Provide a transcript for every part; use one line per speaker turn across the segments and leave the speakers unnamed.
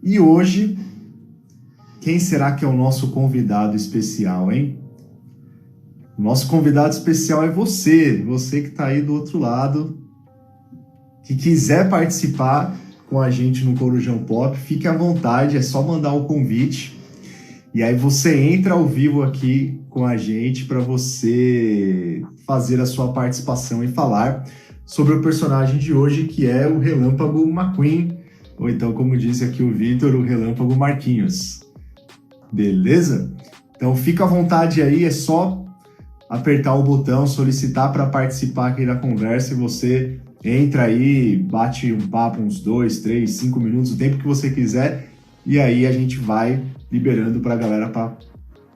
E hoje, quem será que é o nosso convidado especial, hein? O nosso convidado especial é você que está aí do outro lado, que quiser participar com a gente no Corujão Pop, fique à vontade, é só mandar o convite. E aí você entra ao vivo aqui com a gente para você fazer a sua participação e falar sobre o personagem de hoje, que é o Relâmpago McQueen, ou então, como disse aqui o Vitor, o Relâmpago Marquinhos. Beleza? Então fica à vontade aí, é só apertar o botão, solicitar para participar aqui da conversa e você entra aí, bate um papo uns 2, 3, 5 minutos, o tempo que você quiser, e aí a gente vai liberando para a galera, para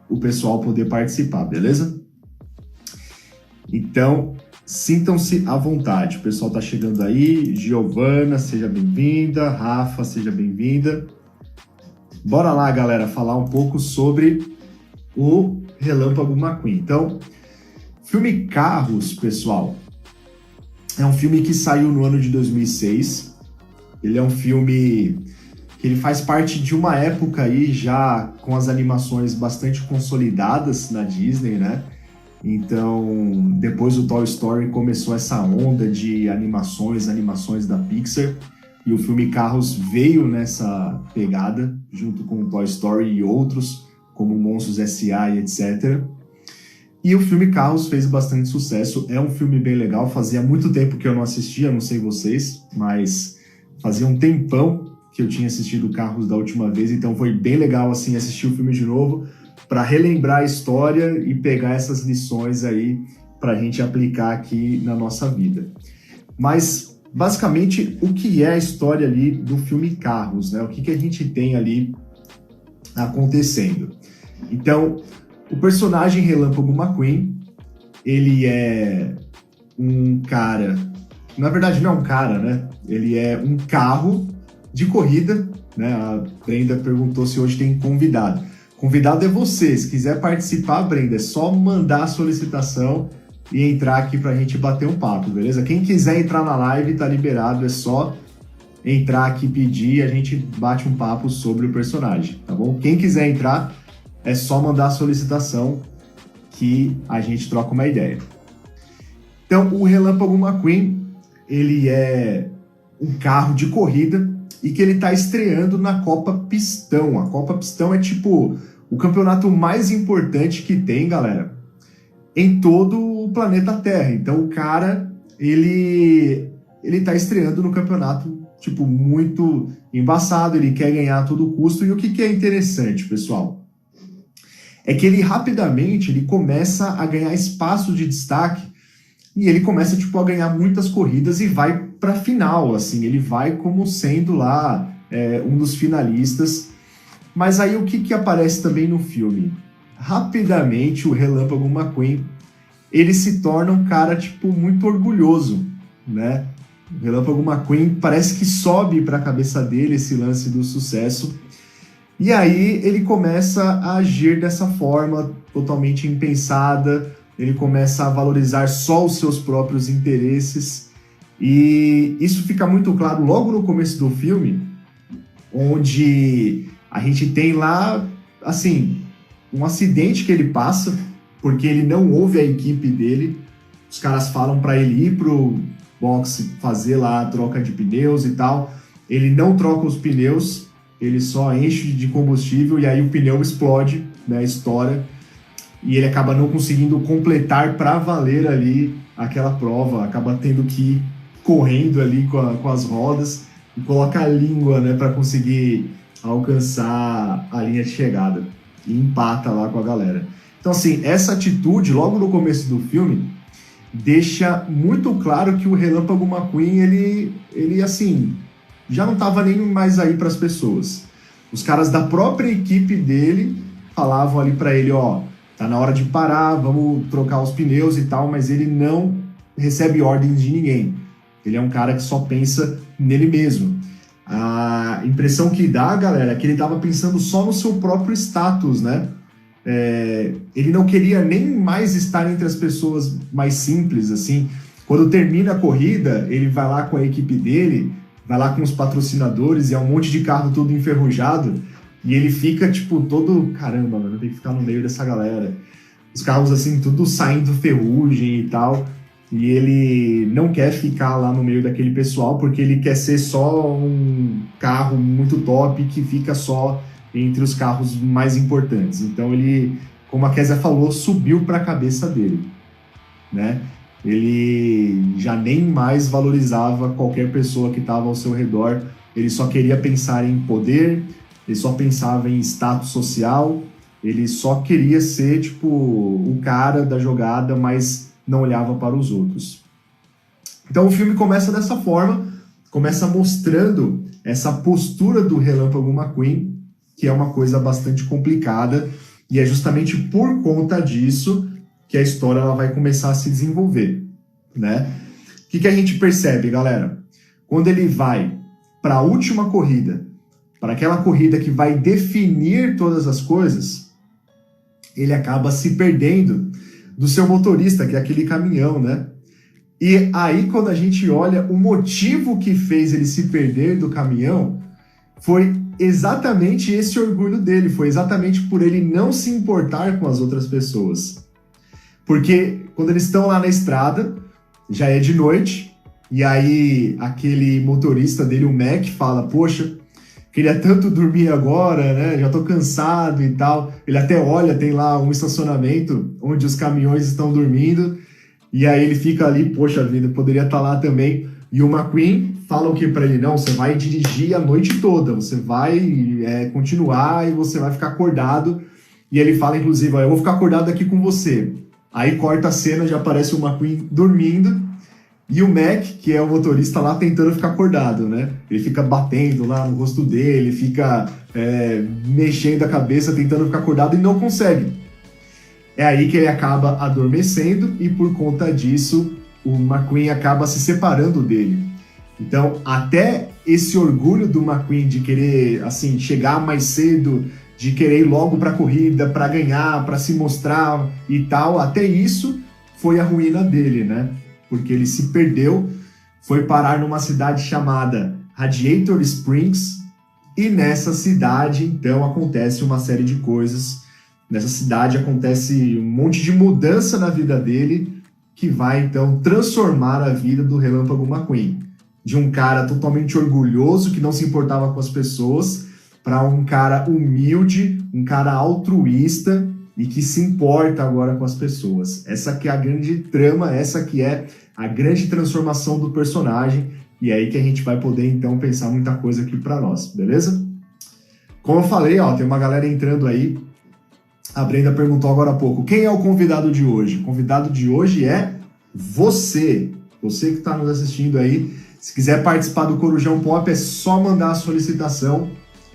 o pessoal poder participar, beleza? Então, sintam-se à vontade. O pessoal tá chegando aí. Giovana, seja bem-vinda. Rafa, seja bem-vinda. Bora lá, galera, falar um pouco sobre o Relâmpago McQueen. Então, filme Carros, pessoal, é um filme que saiu no ano de 2006. Ele é um filme que ele faz parte de uma época aí já com as animações bastante consolidadas na Disney, né? Então, depois do Toy Story começou essa onda de animações da Pixar, e o filme Carros veio nessa pegada, junto com o Toy Story e outros, como Monstros S.A. e etc. E o filme Carros fez bastante sucesso, é um filme bem legal, fazia muito tempo que eu não assistia, não sei vocês, mas fazia um tempão que eu tinha assistido Carros da última vez, então foi bem legal assim assistir o filme de novo, para relembrar a história e pegar essas lições aí para a gente aplicar aqui na nossa vida. Mas, basicamente, o que é a história ali do filme Carros, né? O que a gente tem ali acontecendo? Então, o personagem Relâmpago McQueen, ele é um cara... Na verdade, não é um cara, né? Ele é um carro de corrida, né? A Brenda perguntou se hoje tem convidado. Convidado é você. Se quiser participar, Brenda, é só mandar a solicitação e entrar aqui pra gente bater um papo, beleza? Quem quiser entrar na live, tá liberado, é só entrar aqui, pedir e a gente bate um papo sobre o personagem, tá bom? Quem quiser entrar, é só mandar a solicitação que a gente troca uma ideia. Então, o Relâmpago McQueen, ele é um carro de corrida e que ele tá estreando na Copa Pistão. A Copa Pistão é tipo o campeonato mais importante que tem, galera, em todo o planeta Terra. Então o cara, ele tá estreando no campeonato, tipo, muito embaçado, ele quer ganhar a todo custo. E o que é interessante, pessoal, é que ele rapidamente ele começa a ganhar espaço de destaque e ele começa, tipo, a ganhar muitas corridas e vai pra final, assim, ele vai como sendo lá um dos finalistas. Mas aí o que aparece também no filme? Rapidamente o Relâmpago McQueen, ele se torna um cara, tipo, muito orgulhoso, né? O Relâmpago McQueen parece que sobe para a cabeça dele esse lance do sucesso. E aí ele começa a agir dessa forma totalmente impensada, ele começa a valorizar só os seus próprios interesses. E isso fica muito claro logo no começo do filme, onde a gente tem lá, assim, um acidente que ele passa, porque ele não ouve a equipe dele. Os caras falam para ele ir pro box fazer lá a troca de pneus e tal. Ele não troca os pneus, ele só enche de combustível e aí o pneu explode, né, estoura. E ele acaba não conseguindo completar para valer ali aquela prova, acaba tendo que ir correndo ali com as rodas e coloca a língua, né, para conseguir alcançar a linha de chegada e empata lá com a galera. Então, assim, essa atitude, logo no começo do filme, deixa muito claro que o Relâmpago McQueen, ele assim, já não estava nem mais aí para as pessoas. Os caras da própria equipe dele falavam ali para ele, ó, tá na hora de parar, vamos trocar os pneus e tal, mas ele não recebe ordens de ninguém. Ele é um cara que só pensa nele mesmo. A impressão que dá, galera, é que ele estava pensando só no seu próprio status, né? Ele não queria nem mais estar entre as pessoas mais simples, assim. Quando termina a corrida, ele vai lá com a equipe dele, vai lá com os patrocinadores e é um monte de carro todo enferrujado, e ele fica, tipo, todo, caramba, mano, tem que ficar no meio dessa galera. Os carros, assim, tudo saindo ferrugem e tal, e ele não quer ficar lá no meio daquele pessoal, porque ele quer ser só um carro muito top que fica só entre os carros mais importantes. Então ele, como a Kézia falou, subiu para a cabeça dele, né? Ele já nem mais valorizava qualquer pessoa que estava ao seu redor, ele só queria pensar em poder, ele só pensava em status social, ele só queria ser, tipo, o cara da jogada, mas não olhava para os outros. Então o filme começa dessa forma, começa mostrando essa postura do Relâmpago McQueen, que é uma coisa bastante complicada, e é justamente por conta disso que a história ela vai começar a se desenvolver, né? O que a gente percebe, galera? Quando ele vai para a última corrida, para aquela corrida que vai definir todas as coisas, ele acaba se perdendo do seu motorista, que é aquele caminhão, né? E aí, quando a gente olha, o motivo que fez ele se perder do caminhão foi exatamente esse orgulho dele, foi exatamente por ele não se importar com as outras pessoas. Porque quando eles estão lá na estrada, já é de noite, e aí aquele motorista dele, o Mac, fala, poxa, queria tanto dormir agora, né? Já tô cansado e tal. Ele até olha, tem lá um estacionamento onde os caminhões estão dormindo, e aí ele fica ali, poxa vida, poderia estar lá também. E o McQueen fala o que para ele? Não, você vai dirigir a noite toda, você vai continuar e você vai ficar acordado. E ele fala, inclusive, eu vou ficar acordado aqui com você. Aí corta a cena, já aparece o McQueen dormindo, e o Mac, que é o motorista lá, tentando ficar acordado, né? Ele fica batendo lá no rosto dele, fica mexendo a cabeça, tentando ficar acordado e não consegue. É aí que ele acaba adormecendo e por conta disso o McQueen acaba se separando dele. Então, até esse orgulho do McQueen de querer, assim, chegar mais cedo, de querer ir logo para a corrida, para ganhar, para se mostrar e tal, até isso foi a ruína dele, né? Porque ele se perdeu, foi parar numa cidade chamada Radiator Springs, e nessa cidade, então, acontece uma série de coisas. Nessa cidade acontece um monte de mudança na vida dele, que vai, então, transformar a vida do Relâmpago McQueen. De um cara totalmente orgulhoso, que não se importava com as pessoas, para um cara humilde, um cara altruísta e que se importa agora com as pessoas. Essa que é a grande trama, essa que é a grande transformação do personagem, e é aí que a gente vai poder, então, pensar muita coisa aqui para nós, beleza? Como eu falei, ó, tem uma galera entrando aí. A Brenda perguntou agora há pouco, quem é o convidado de hoje? O convidado de hoje é você. Você que está nos assistindo aí. Se quiser participar do Corujão Pop, é só mandar a solicitação.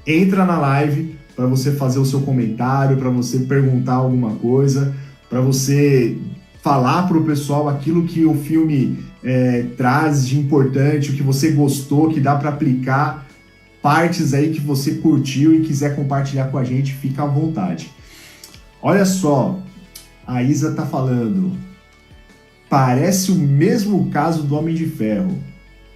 Entra na live para você fazer o seu comentário, para você perguntar alguma coisa, para você falar para o pessoal aquilo que o filme traz de importante, o que você gostou, que dá para aplicar, partes aí que você curtiu e quiser compartilhar com a gente, fica à vontade. Olha só, a Isa tá falando, parece o mesmo caso do Homem de Ferro.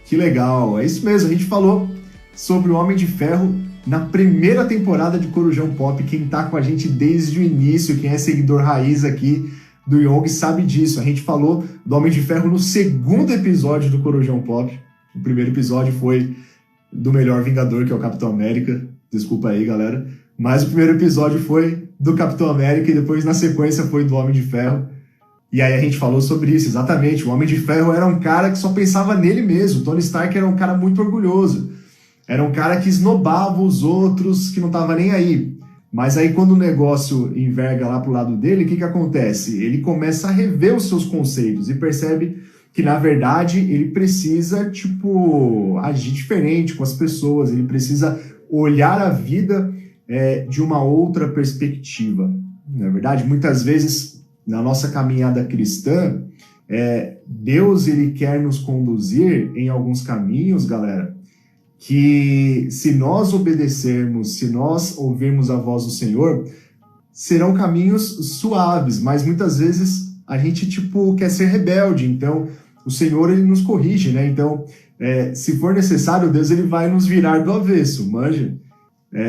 Que legal, é isso mesmo, a gente falou sobre o Homem de Ferro na primeira temporada de Corujão Pop. Quem tá com a gente desde o início, quem é seguidor raiz aqui do Young sabe disso. A gente falou do Homem de Ferro no segundo episódio do Corujão Pop. O primeiro episódio foi do melhor Vingador, que é o Capitão América. Desculpa aí, galera. Mas o primeiro episódio foi do Capitão América e depois, na sequência, foi do Homem de Ferro. E aí a gente falou sobre isso, exatamente. O Homem de Ferro era um cara que só pensava nele mesmo. O Tony Stark era um cara muito orgulhoso. Era um cara que esnobava os outros, que não tava nem aí. Mas aí quando o negócio enverga lá pro lado dele, o que acontece? Ele começa a rever os seus conceitos e percebe que, na verdade, ele precisa, agir diferente com as pessoas. Ele precisa olhar a vida de uma outra perspectiva. Na verdade, muitas vezes, na nossa caminhada cristã, Deus ele quer nos conduzir em alguns caminhos, galera, que se nós obedecermos, se nós ouvirmos a voz do Senhor, serão caminhos suaves, mas muitas vezes a gente, quer ser rebelde, então o Senhor ele nos corrige, né? Então, se for necessário, Deus ele vai nos virar do avesso, manja?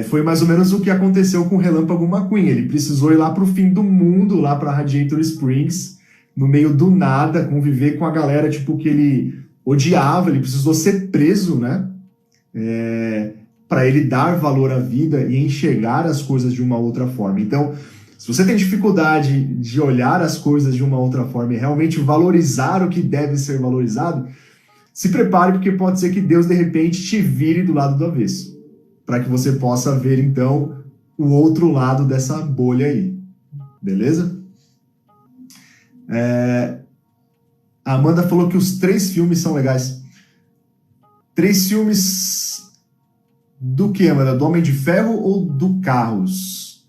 Foi mais ou menos o que aconteceu com o Relâmpago McQueen. Ele precisou ir lá para o fim do mundo, lá para Radiator Springs, no meio do nada, conviver com a galera tipo, que ele odiava. Ele precisou ser preso, né? Para ele dar valor à vida e enxergar as coisas de uma outra forma. Então, se você tem dificuldade de olhar as coisas de uma outra forma e realmente valorizar o que deve ser valorizado, se prepare, porque pode ser que Deus, de repente, te vire do lado do avesso, para que você possa ver, então, o outro lado dessa bolha aí. Beleza? A Amanda falou que os 3 filmes são legais. 3 filmes do que, Amanda? Do Homem de Ferro ou do Carros?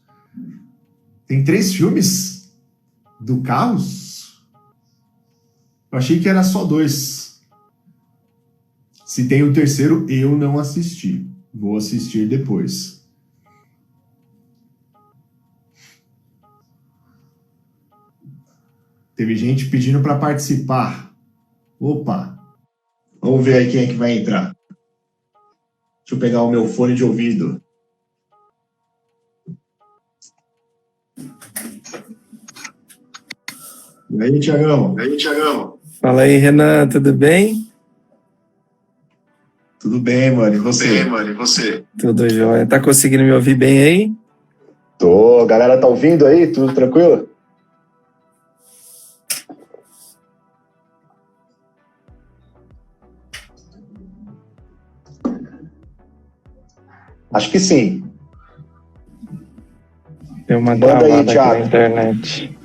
Tem 3 filmes do Carros? Eu achei que era só 2. Se tem o terceiro, eu não assisti. Vou assistir depois. Teve gente pedindo para participar. Opa! Vamos ver aí quem é que vai entrar. Deixa eu pegar o meu fone de ouvido. E aí, Thiagão?
Fala aí, Renan, tudo bem?
Tudo bem, mano. E você?
Tudo jóia. Tá conseguindo me ouvir bem aí?
Tô. A galera tá ouvindo aí? Tudo tranquilo? Acho que sim.
Deu uma
Manda
travada
aí,
aqui
Thiago.
na internet.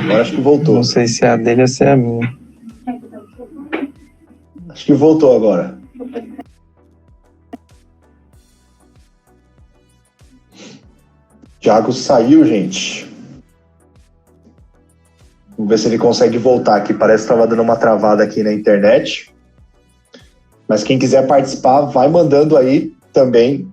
Agora acho que voltou.
Não sei se é a dele ou se é a minha.
Acho que voltou agora. Thiago saiu, gente. Vamos ver se ele consegue voltar aqui. Parece que estava dando uma travada aqui na internet. Mas quem quiser participar, vai mandando aí também.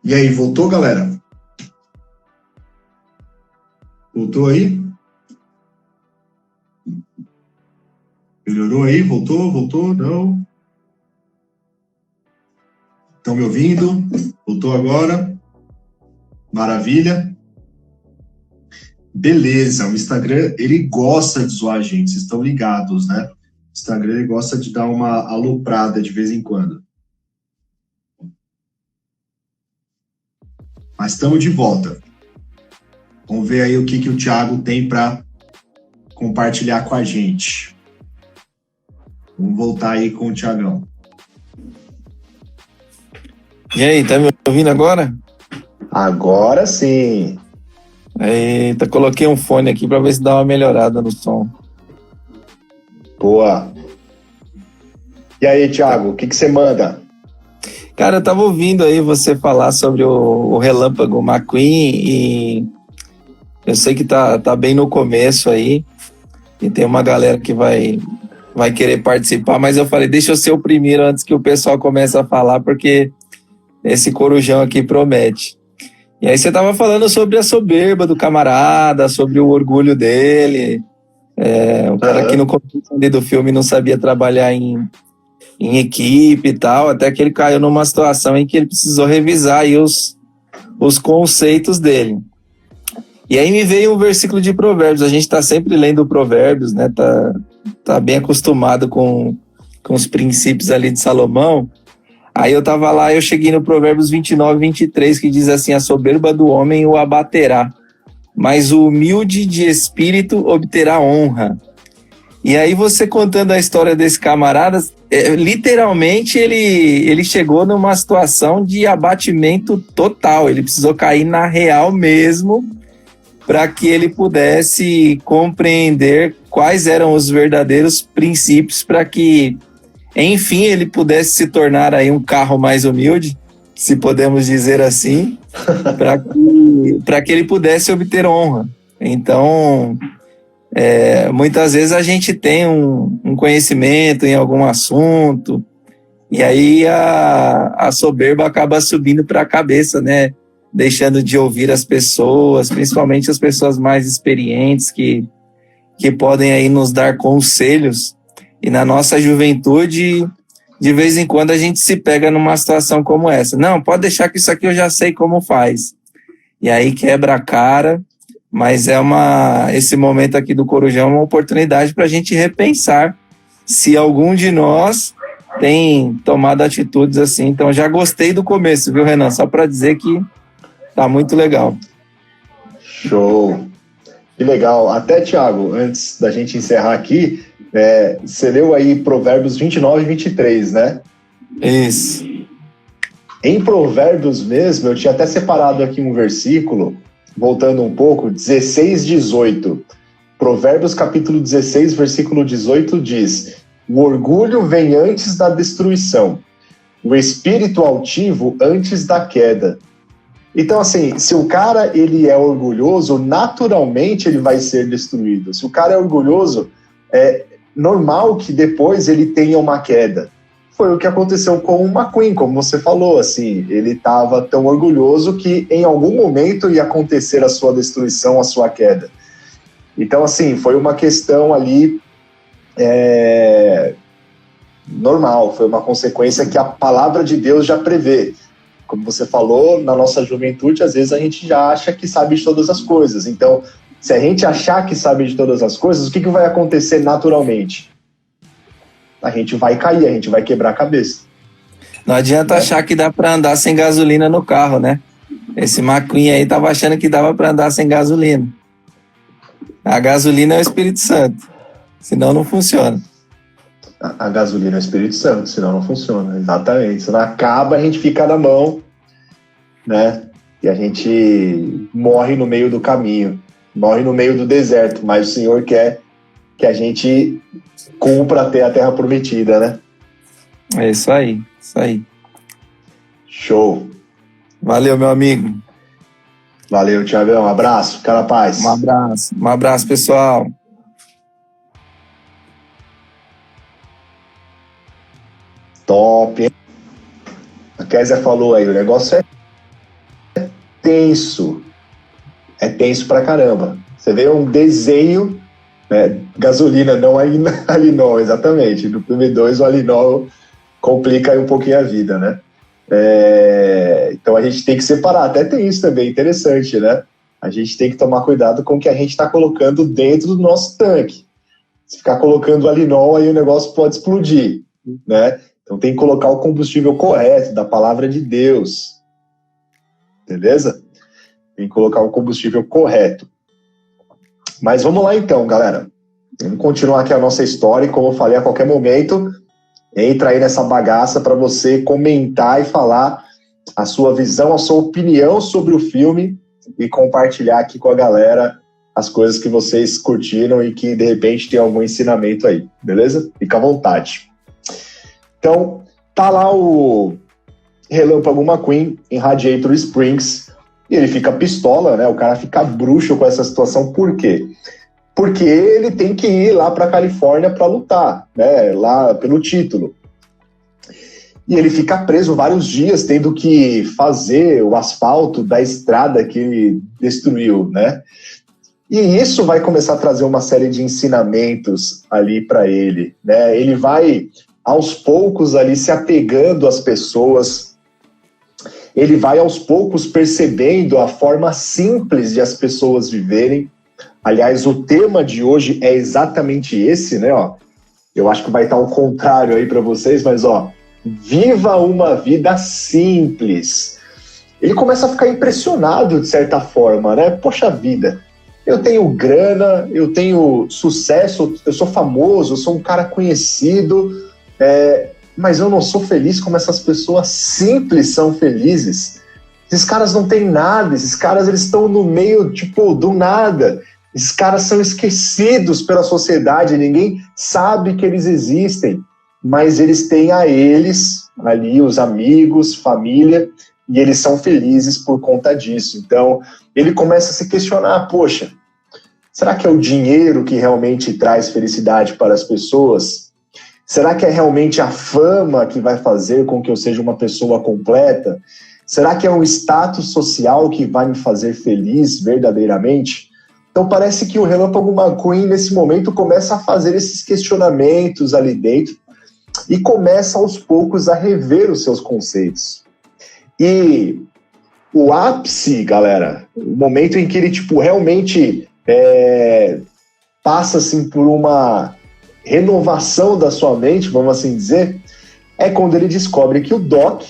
E aí, voltou, galera? Voltou aí? Melhorou aí? Voltou? Não? Estão me ouvindo? Voltou agora? Maravilha. Beleza, o Instagram, ele gosta de zoar a gente, vocês estão ligados, né? O Instagram, ele gosta de dar uma aloprada de vez em quando. Mas estamos de volta. Vamos ver aí o que o Thiago tem para compartilhar com a gente. Vamos voltar aí com o Thiagão.
E aí, tá me ouvindo agora?
Agora sim.
Eita, coloquei um fone aqui pra ver se dá uma melhorada no som.
Boa. E aí, Thiago, o que você manda?
Cara, eu tava ouvindo aí você falar sobre o Relâmpago McQueen e eu sei que tá bem no começo aí e tem uma galera que vai querer participar, mas eu falei, deixa eu ser o primeiro antes que o pessoal comece a falar, porque esse corujão aqui promete. E aí você tava falando sobre a soberba do camarada, sobre o orgulho dele, o cara que no começo ali do filme não sabia trabalhar em equipe e tal, até que ele caiu numa situação em que ele precisou revisar aí os conceitos dele. E aí me veio um versículo de Provérbios, a gente tá sempre lendo Provérbios, né, tá bem acostumado com com os princípios ali de Salomão. Aí eu tava lá, eu cheguei no Provérbios 29, 23, que diz assim: a soberba do homem o abaterá, mas o humilde de espírito obterá honra. E aí você contando a história desse camarada, literalmente ele chegou numa situação de abatimento total. Ele precisou cair na real mesmo para que ele pudesse compreender quais eram os verdadeiros princípios para que, enfim, ele pudesse se tornar aí um carro mais humilde, se podemos dizer assim, para que ele pudesse obter honra. Então, muitas vezes a gente tem um conhecimento em algum assunto e aí a soberba acaba subindo para a cabeça, né? Deixando de ouvir as pessoas, principalmente as pessoas mais experientes que podem aí nos dar conselhos. E na nossa juventude, de vez em quando a gente se pega numa situação como essa. Não, pode deixar que isso aqui eu já sei como faz. E aí quebra a cara, mas esse momento aqui do Corujão é uma oportunidade para a gente repensar se algum de nós tem tomado atitudes assim. Então já gostei do começo, viu, Renan? Só para dizer que tá muito legal.
Show! Que legal. Até, Thiago, antes da gente encerrar aqui, você leu aí Provérbios 29 e 23, né?
Isso.
Em Provérbios mesmo, eu tinha até separado aqui um versículo, voltando um pouco, 16, 18. Provérbios capítulo 16, versículo 18 diz: o orgulho vem antes da destruição, o espírito altivo antes da queda. Então, assim, se o cara ele é orgulhoso, naturalmente ele vai ser destruído. Se o cara é orgulhoso, é normal que depois ele tenha uma queda. Foi o que aconteceu com o McQueen, como você falou, assim, ele estava tão orgulhoso que em algum momento ia acontecer a sua destruição, a sua queda. Então, assim, foi uma questão ali normal, foi uma consequência que a palavra de Deus já prevê. Como você falou, na nossa juventude, às vezes a gente já acha que sabe de todas as coisas. Então, se a gente achar que sabe de todas as coisas, o que vai acontecer naturalmente? A gente vai cair, a gente vai quebrar a cabeça.
Não adianta achar que dá para andar sem gasolina no carro, né? Esse McQueen aí tava achando que dava para andar sem gasolina. A gasolina é o Espírito Santo, senão não funciona.
A gasolina é o Espírito Santo, senão não funciona, exatamente. Se não acaba, a gente fica na mão, né? E a gente morre no meio do caminho, morre no meio do deserto, mas o Senhor quer que a gente cumpra até a terra prometida, né?
É isso aí, isso aí.
Show.
Valeu, meu amigo.
Valeu, Thiago. Um abraço, fica na paz.
Um abraço, pessoal.
Top, hein? A Kézia falou aí, o negócio é tenso. É tenso pra caramba. Você vê um desenho, né? Gasolina, não alinol, exatamente. No PM2 o alinol complica aí um pouquinho a vida, né? Então a gente tem que separar. Até tem isso também, interessante, né? A gente tem que tomar cuidado com o que a gente está colocando dentro do nosso tanque. Se ficar colocando alinol, aí o negócio pode explodir, né? Então tem que colocar o combustível correto, da palavra de Deus. Beleza? Tem que colocar o combustível correto. Mas vamos lá então, galera. Vamos continuar aqui a nossa história e, como eu falei, a qualquer momento, entra aí nessa bagaça para você comentar e falar a sua visão, a sua opinião sobre o filme e compartilhar aqui com a galera as coisas que vocês curtiram e que, de repente, tem algum ensinamento aí. Beleza? Fica à vontade. Então, tá lá o Relâmpago McQueen em Radiator Springs e ele fica pistola, né? O cara fica bruxo com essa situação. Por quê? Porque ele tem que ir lá para Califórnia para lutar, né? Lá pelo título. E ele fica preso vários dias, tendo que fazer o asfalto da estrada que ele destruiu, né? E isso vai começar a trazer uma série de ensinamentos ali para ele, né? Ele vai aos poucos ali se apegando às pessoas, ele vai aos poucos percebendo a forma simples de as pessoas viverem. Aliás, o tema de hoje é exatamente esse, né? Ó, Eu acho que vai estar ao contrário aí para vocês, mas ó, viva uma vida simples. Ele começa a ficar impressionado de certa forma, né? Poxa vida, eu tenho grana, eu tenho sucesso, eu sou famoso, eu sou um cara conhecido, mas eu não sou feliz como essas pessoas simples são felizes. Esses caras não têm nada, esses caras eles estão no meio, tipo, do nada. Esses caras são esquecidos pela sociedade, ninguém sabe que eles existem, mas eles têm a eles ali, os amigos, família, e eles são felizes por conta disso. Então, ele começa a se questionar, poxa, será que é o dinheiro que realmente traz felicidade para as pessoas? Será que é realmente a fama que vai fazer com que eu seja uma pessoa completa? Será que é um status social que vai me fazer feliz verdadeiramente? Então parece que o Relâmpago McQueen, nesse momento, começa a fazer esses questionamentos ali dentro e começa, aos poucos, a rever os seus conceitos. E o ápice, galera, o momento em que ele tipo, realmente passa assim, por uma renovação da sua mente, vamos assim dizer, é quando ele descobre que o Doc,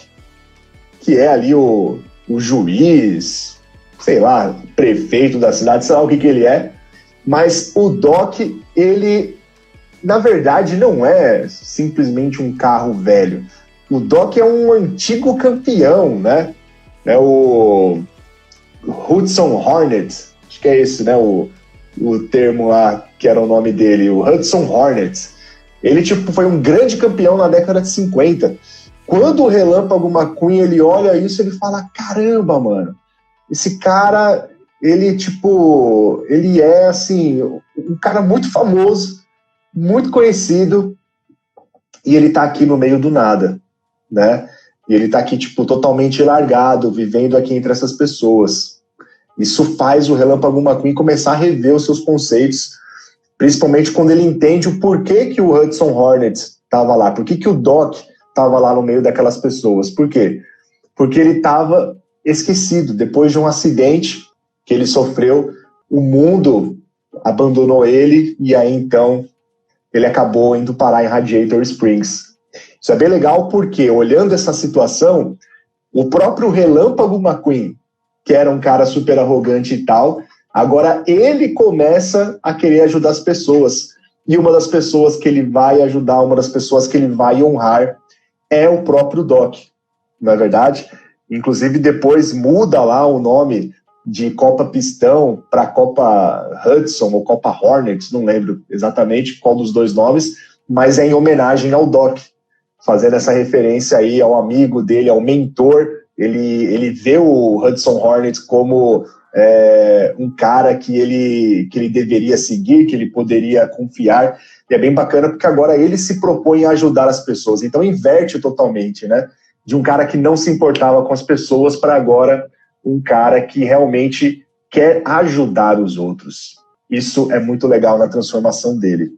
que é ali o juiz, sei lá, prefeito da cidade, sei lá o que ele é, mas o Doc, ele, na verdade, não é simplesmente um carro velho. O Doc é um antigo campeão, né? É o Hudson Hornet, acho que é esse, né? O termo lá, que era o nome dele, o Hudson Hornet. Ele, tipo, foi um grande campeão na década de 50. Quando o Relâmpago McQueen, ele olha isso, ele fala, caramba, mano, esse cara, ele, tipo, ele é, assim, um cara muito famoso, muito conhecido, e ele tá aqui no meio do nada, né? E ele tá aqui, tipo, totalmente largado, vivendo aqui entre essas pessoas. Isso faz o Relâmpago McQueen começar a rever os seus conceitos, principalmente quando ele entende o porquê que o Hudson Hornet tava lá, por que o Doc tava lá no meio daquelas pessoas. Por quê? Porque ele tava esquecido. Depois de um acidente que ele sofreu, o mundo abandonou ele e aí então ele acabou indo parar em Radiator Springs. Isso é bem legal porque, olhando essa situação, o próprio Relâmpago McQueen, que era um cara super arrogante e tal, agora ele começa a querer ajudar as pessoas. E uma das pessoas que ele vai ajudar, uma das pessoas que ele vai honrar é o próprio Doc, não é verdade? Inclusive depois muda lá o nome de Copa Pistão para Copa Hudson ou Copa Hornets, não lembro exatamente qual dos dois nomes, mas é em homenagem ao Doc, fazendo essa referência aí ao amigo dele, ao mentor. Ele vê o Hudson Hornets como um cara que ele deveria seguir, que ele poderia confiar, e é bem bacana porque agora ele se propõe a ajudar as pessoas, então inverte totalmente, né? De um cara que não se importava com as pessoas para agora um cara que realmente quer ajudar os outros. Isso é muito legal na transformação dele.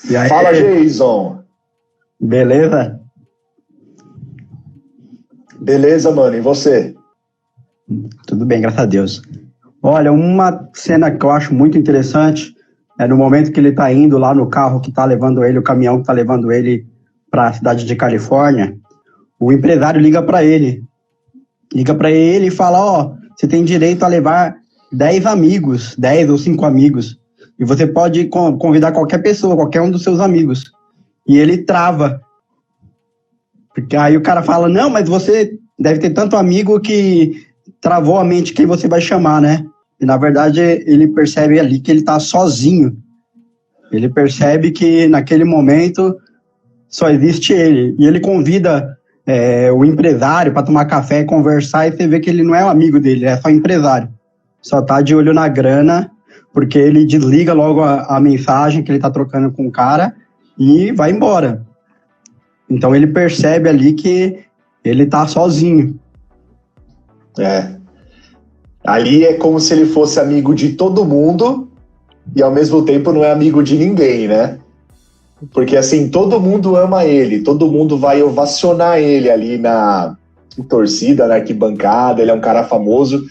E aí,
fala, Jason.
Beleza?
Beleza, mano. E você?
Tudo bem, graças a Deus. Olha, uma cena que eu acho muito interessante é no momento que ele tá indo lá no carro que tá levando ele, o caminhão que tá levando ele para a cidade de Califórnia, o empresário liga para ele. Liga para ele e fala, ó, você tem direito a levar 10 amigos, 10 ou 5 amigos, e você pode convidar qualquer pessoa, qualquer um dos seus amigos. E ele trava. Porque aí o cara fala, não, mas você deve ter tanto amigo que travou a mente quem você vai chamar, né? E na verdade ele percebe ali que ele tá sozinho. Ele percebe que naquele momento só existe ele. E ele convida o empresário para tomar café e conversar, e você vê que ele não é um amigo dele, é só empresário. Só tá de olho na grana, porque ele desliga logo a mensagem que ele tá trocando com o cara e vai embora. Então ele percebe ali que ele tá sozinho.
Ali é como se ele fosse amigo de todo mundo e ao mesmo tempo não é amigo de ninguém, né? Porque assim, todo mundo ama ele, todo mundo vai ovacionar ele ali na torcida, na arquibancada, ele é um cara famoso,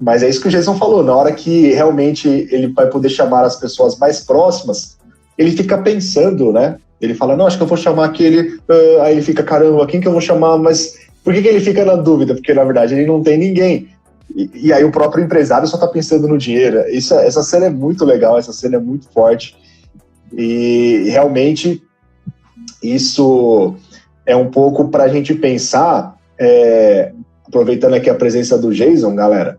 Mas é isso que o Jason falou, na hora que realmente ele vai poder chamar as pessoas mais próximas, ele fica pensando, né? Ele fala, não, acho que eu vou chamar aquele... aí ele fica, caramba, quem que eu vou chamar? Mas por que ele fica na dúvida? Porque, na verdade, ele não tem ninguém. E aí o próprio empresário só tá pensando no dinheiro. Essa cena é muito legal, essa cena é muito forte. E realmente isso é um pouco para a gente pensar, aproveitando aqui a presença do Jason, galera,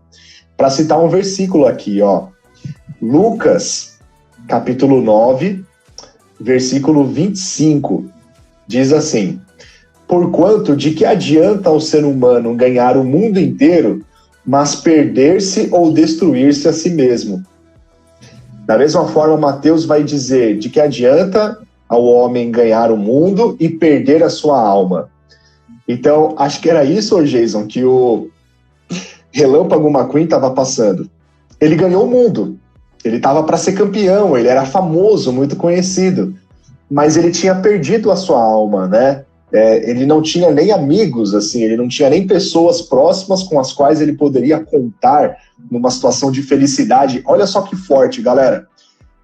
para citar um versículo aqui, ó. Lucas, capítulo 9, versículo 25, diz assim: porquanto de que adianta ao ser humano ganhar o mundo inteiro, mas perder-se ou destruir-se a si mesmo? Da mesma forma, Mateus vai dizer de que adianta ao homem ganhar o mundo e perder a sua alma. Então, acho que era isso, Jason, que o Relâmpago McQueen estava passando. Ele ganhou o mundo. Ele estava para ser campeão, ele era famoso, muito conhecido. Mas ele tinha perdido a sua alma, né? Ele não tinha nem amigos, assim, ele não tinha nem pessoas próximas com as quais ele poderia contar numa situação de felicidade. Olha só que forte, galera.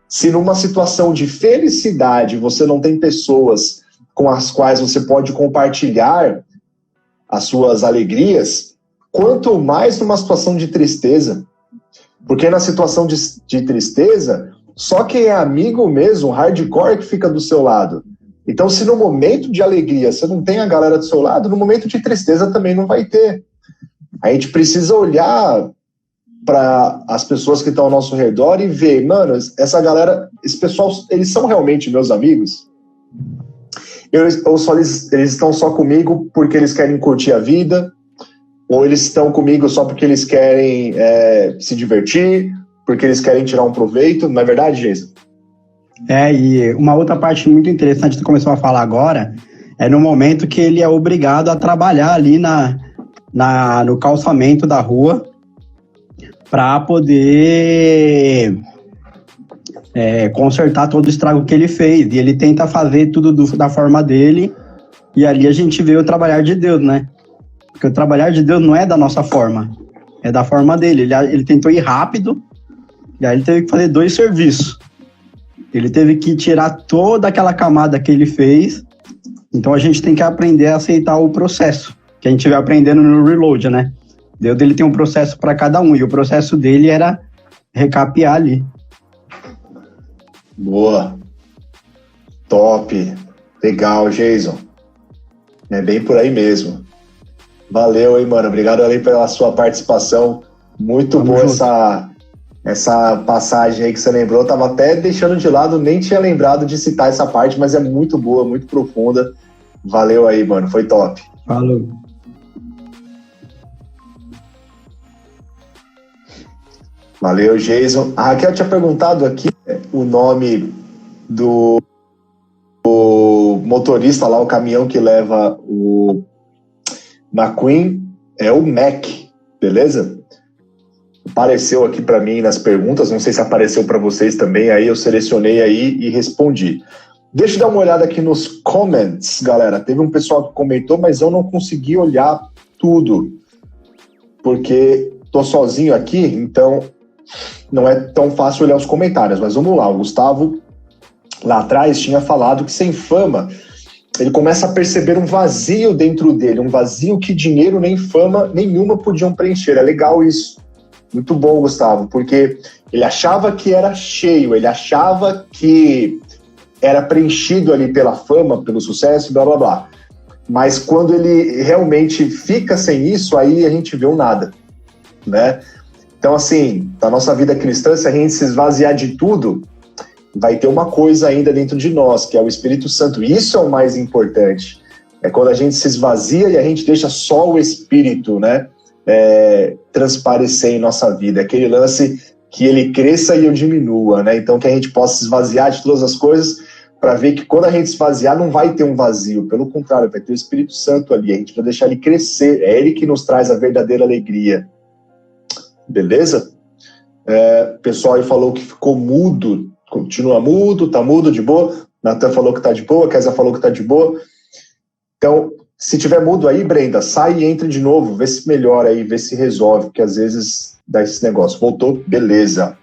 Se numa situação de felicidade você não tem pessoas com as quais você pode compartilhar as suas alegrias, quanto mais numa situação de tristeza. Porque na situação de tristeza, só quem é amigo mesmo, hardcore, que fica do seu lado. Então, se no momento de alegria você não tem a galera do seu lado, no momento de tristeza também não vai ter. A gente precisa olhar para as pessoas que estão ao nosso redor e ver, mano, essa galera, esse pessoal, eles são realmente meus amigos? Ou só eles estão só comigo porque eles querem curtir a vida? Ou eles estão comigo só porque eles querem se divertir, porque eles querem tirar um proveito? Não é verdade, Jason?
E uma outra parte muito interessante que tu começou a falar agora é no momento que ele é obrigado a trabalhar ali no calçamento da rua para poder consertar todo o estrago que ele fez. E ele tenta fazer tudo da forma dele, e ali a gente vê o trabalhar de Deus, né? Porque o trabalhar de Deus não é da nossa forma, é da forma dele. Ele tentou ir rápido, e aí ele teve que fazer 2 serviços. Ele teve que tirar toda aquela camada que ele fez. Então a gente tem que aprender a aceitar o processo, que a gente vai aprendendo no Reload, né? Deus, ele tem um processo para cada um, e o processo dele era recapear ali.
Boa. Top. Legal, Jason. É bem por aí mesmo. Valeu, hein, mano. Obrigado ali pela sua participação. Muito boa essa passagem aí que você lembrou. Eu tava até deixando de lado, nem tinha lembrado de citar essa parte, mas é muito boa, muito profunda. Valeu aí, mano. Foi top.
Falou.
Valeu, Jason. A Raquel tinha perguntado aqui o nome do motorista lá, o caminhão que leva o McQueen, é o Mac, beleza? Apareceu aqui para mim nas perguntas, não sei se apareceu para vocês também, aí eu selecionei aí e respondi. Deixa eu dar uma olhada aqui nos comments, galera. Teve um pessoal que comentou, mas eu não consegui olhar tudo, porque tô sozinho aqui, então não é tão fácil olhar os comentários, mas vamos lá. O Gustavo, lá atrás, tinha falado que sem fama, ele começa a perceber um vazio dentro dele, um vazio que dinheiro nem fama nenhuma podiam preencher. É legal isso. Muito bom, Gustavo, porque ele achava que era cheio, ele achava que era preenchido ali pela fama, pelo sucesso, blá, blá, blá. Mas quando ele realmente fica sem isso, aí a gente vê um nada, né? Então, assim, na nossa vida cristã, se a gente se esvaziar de tudo, vai ter uma coisa ainda dentro de nós, que é o Espírito Santo. Isso é o mais importante. É quando a gente se esvazia e a gente deixa só o Espírito, né, transparecer em nossa vida. Aquele lance que ele cresça e eu diminua, né? Então, que a gente possa se esvaziar de todas as coisas para ver que quando a gente se esvaziar, não vai ter um vazio. Pelo contrário, vai ter o Espírito Santo ali. A gente vai deixar ele crescer. É ele que nos traz a verdadeira alegria. Beleza? O pessoal aí falou que ficou mudo, continua mudo, tá mudo, de boa. Natan falou que tá de boa, Kézia falou que tá de boa. Então, se tiver mudo aí, Brenda, sai e entre de novo, vê se melhora aí, vê se resolve, porque às vezes dar esse negócio. Voltou, beleza.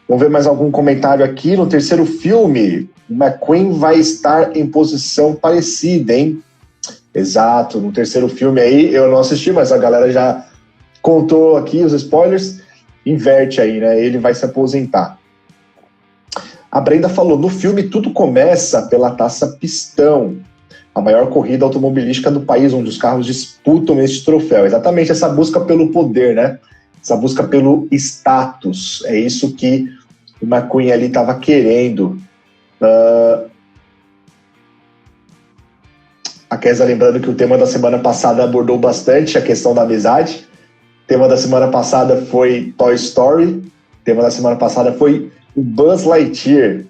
Vamos ver mais algum comentário aqui. No terceiro filme, o McQueen vai estar em posição parecida, hein? Exato, no terceiro filme aí, eu não assisti, mas a galera já contou aqui os spoilers. Inverte aí, né? Ele vai se aposentar. A Brenda falou, no filme tudo começa pela Taça Pistão, a maior corrida automobilística do país, onde os carros disputam este troféu. Exatamente, essa busca pelo poder, né? Essa busca pelo status. É isso que o McQueen ali estava querendo. A Kézia lembrando que o tema da semana passada abordou bastante a questão da amizade. O tema da semana passada foi Toy Story. O tema da semana passada foi o Buzz Lightyear.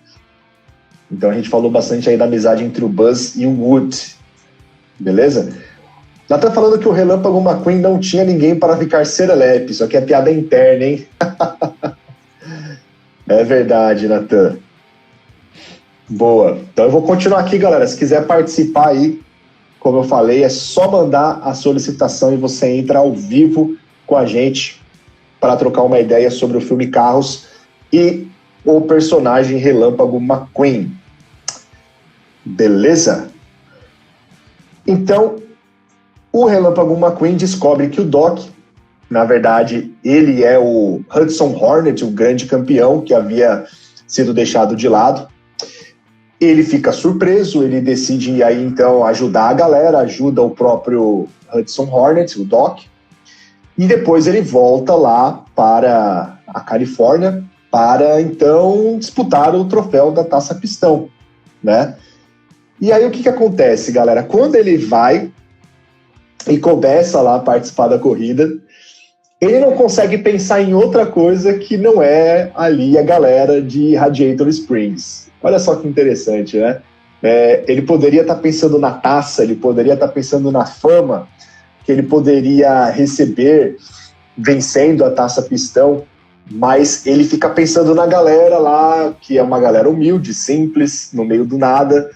Então a gente falou bastante aí da amizade entre o Buzz e o Woody. Beleza? Já tá falando que o Relâmpago McQueen não tinha ninguém para ficar serelepe. Isso aqui é piada interna, hein? É verdade, Natan. Boa. Então eu vou continuar aqui, galera. Se quiser participar aí, como eu falei, é só mandar a solicitação e você entra ao vivo com a gente para trocar uma ideia sobre o filme Carros e o personagem Relâmpago McQueen. Beleza? Então, o Relâmpago McQueen descobre que o Doc, na verdade, ele é o Hudson Hornet, o grande campeão que havia sido deixado de lado. Ele fica surpreso, ele decide aí então ajudar a galera, ajuda o próprio Hudson Hornet, o Doc, e depois ele volta lá para a Califórnia para então disputar o troféu da Taça Pistão, né? E aí o que acontece, galera? Quando ele vai e começa lá a participar da corrida, ele não consegue pensar em outra coisa que não é ali a galera de Radiator Springs. Olha só que interessante, né? Ele poderia estar pensando na taça, ele poderia estar pensando na fama que ele poderia receber vencendo a Taça Pistão, mas ele fica pensando na galera lá, que é uma galera humilde, simples, no meio do nada.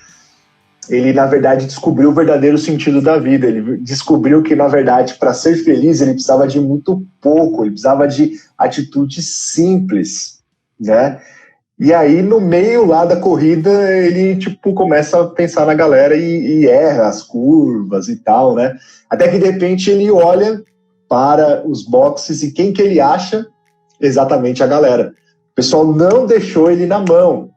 Ele, na verdade, descobriu o verdadeiro sentido da vida. Ele descobriu que, na verdade, para ser feliz, ele precisava de muito pouco, ele precisava de atitudes simples, né? E aí, no meio lá da corrida, ele, começa a pensar na galera e erra as curvas e tal, né? Até que, de repente, ele olha para os boxes e quem que ele acha? Exatamente a galera. O pessoal não deixou ele na mão.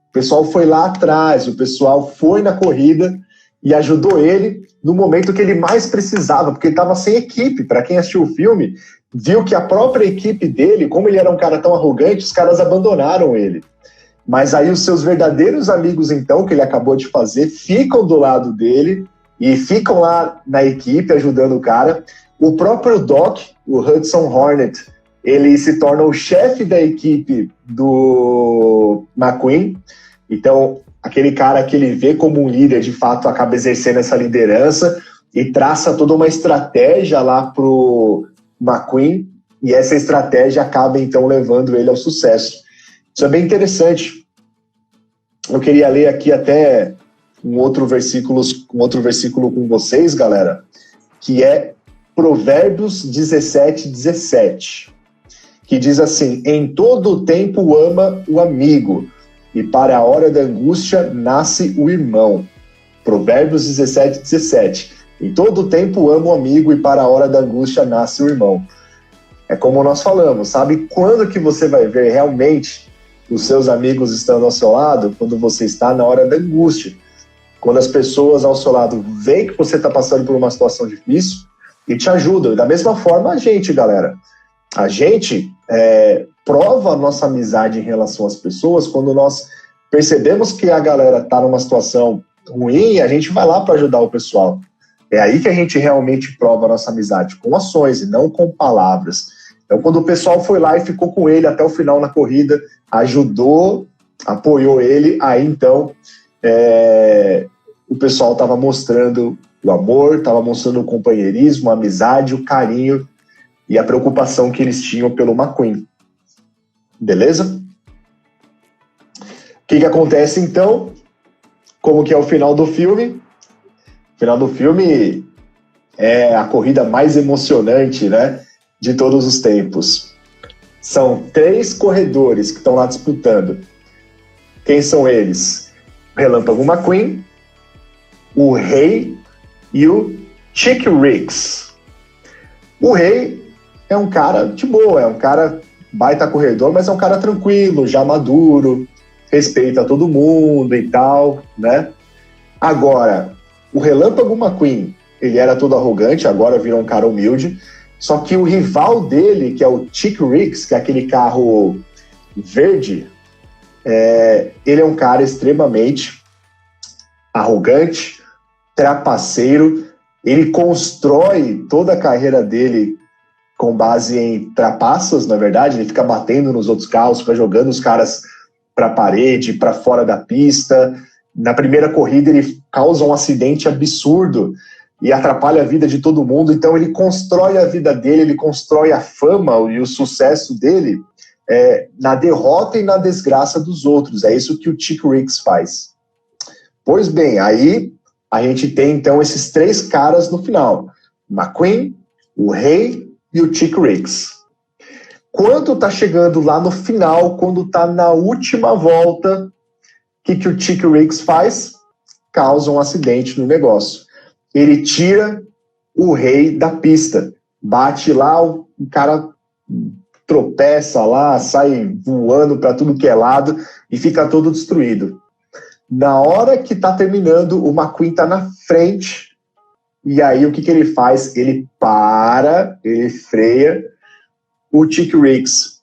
O pessoal foi lá atrás, o pessoal foi na corrida e ajudou ele no momento que ele mais precisava, porque ele estava sem equipe. Para quem assistiu o filme, viu que a própria equipe dele, como ele era um cara tão arrogante, os caras abandonaram ele. Mas aí os seus verdadeiros amigos, então, que ele acabou de fazer, ficam do lado dele e ficam lá na equipe ajudando o cara. O próprio Doc, o Hudson Hornet, ele se torna o chefe da equipe do McQueen. Então, aquele cara que ele vê como um líder, de fato, acaba exercendo essa liderança e traça toda uma estratégia lá pro McQueen, e essa estratégia acaba, então, levando ele ao sucesso. Isso é bem interessante. Eu queria ler aqui até um outro versículo com vocês, galera, que é Provérbios 17:17, que diz assim: em todo o tempo ama o amigo, e para a hora da angústia nasce o irmão. Provérbios 17:17. Em todo o tempo ama o amigo, e para a hora da angústia nasce o irmão. É como nós falamos, sabe quando que você vai ver realmente os seus amigos estando ao seu lado? Quando você está na hora da angústia. Quando as pessoas ao seu lado veem que você está passando por uma situação difícil e te ajudam. E da mesma forma a gente, galera. A gente prova a nossa amizade em relação às pessoas quando nós percebemos que a galera está numa situação ruim, a gente vai lá para ajudar o pessoal. É aí que a gente realmente prova a nossa amizade, com ações e não com palavras. Então, quando o pessoal foi lá e ficou com ele até o final na corrida, ajudou, apoiou ele, aí então o pessoal estava mostrando o amor, estava mostrando o companheirismo, a amizade, o carinho e a preocupação que eles tinham pelo McQueen. Beleza? O que acontece então? Como que é o final do filme? O final do filme é a corrida mais emocionante, né? de todos os tempos. São 3 corredores que estão lá disputando. Quem são eles? O Relâmpago McQueen, o Rei e o Chick Ricks. O Rei é um cara de boa, é um cara baita corredor, mas é um cara tranquilo, já maduro, respeita todo mundo e tal, né? Agora, o Relâmpago McQueen, ele era todo arrogante, agora virou um cara humilde, só que o rival dele, que é o Chick Ricks, que é aquele carro verde, ele é um cara extremamente arrogante, trapaceiro, ele constrói toda a carreira dele com base em trapaças, na verdade, ele fica batendo nos outros carros, fica jogando os caras para a parede, para fora da pista. Na primeira corrida ele causa um acidente absurdo e atrapalha a vida de todo mundo, então ele constrói a vida dele, ele constrói a fama e o sucesso dele na derrota e na desgraça dos outros. É isso que o Chick Ricks faz. Pois bem, aí a gente tem então esses 3 caras no final, McQueen, o Rei e o Chick Ricks. Quando tá chegando lá no final, quando tá na última volta, o que o Chick Ricks faz? Causa um acidente no negócio. Ele tira o Rei da pista, bate lá, o cara tropeça lá, sai voando para tudo que é lado e fica todo destruído. Na hora que tá terminando, o McQueen tá na frente, e aí o que ele faz? Ele para, ele freia, o Chick Ricks